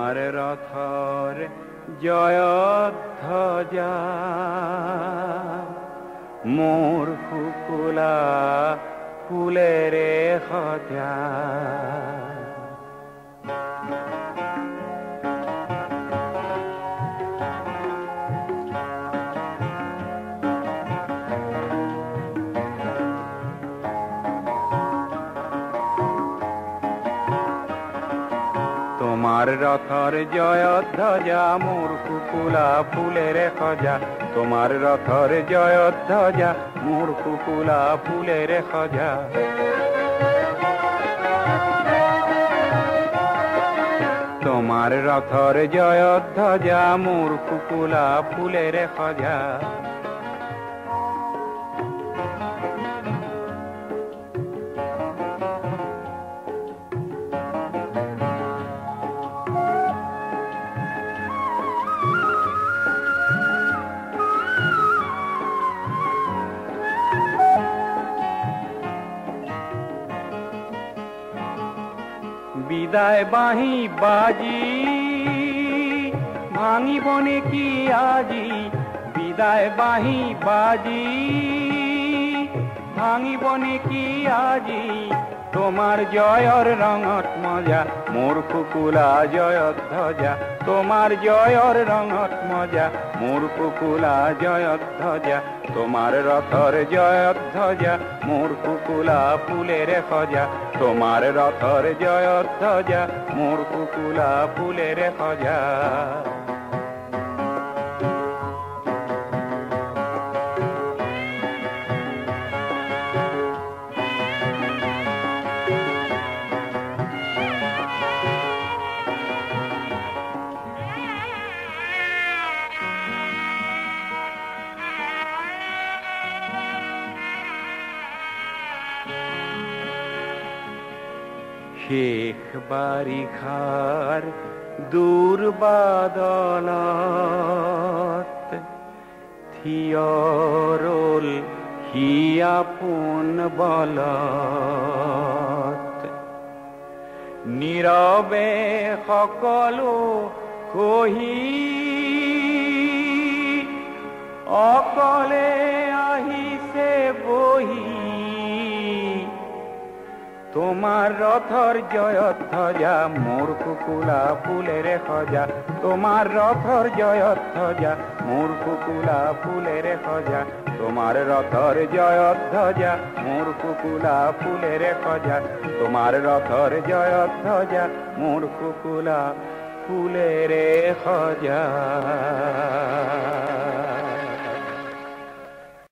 তোমার রথর জয়ধ্বজা মোর কুকুলা ফুলের খজা। তোমার রথর জয়ধ্বজা মোর কুকুলা ফুলের খজা। তোমার রথর জয়ধ্বজা মোর কুকুলা ফুলের খজা। তোমার রথর জয়ধ্বজা মোর কুকুলা ফুলের খজা। বিদায় বাহি বাজি ভাঙিবনে কি আজি। বিদায় বাহি বাজি ভাঙিবনে কি আজি। তোমার জয়র রঙত মজা মোর কুকুলা জয়ধ্বজা। তোমার জয়র রঙত মজা মোর কুকুলা জয়ধ্বজা। তোমার রথর জয়ধ্বজা মোর কুকুলা ফুলের খজা। তোমার রথর জয়ধ্বজা মোর কুকুলা ফুলের খজা। শেখ বারিখার দূর বাদলত থিয়রল হিয়াপুন বলত। নীরবে সকলো কহি অকলে আহিছে বহি। তোমার রথর জয়ধ্বজা মোর কুকুলা ফুলের খজা। তোমার রথর জয়ধ্বজা মোর কুকুলা ফুলের খজা। তোমার রথর জয়ধ্বজা মোর কুকুলা ফুলের খজা। তোমার রথর জয়ধ্বজা মোর কুকুলা ফুলের খজা।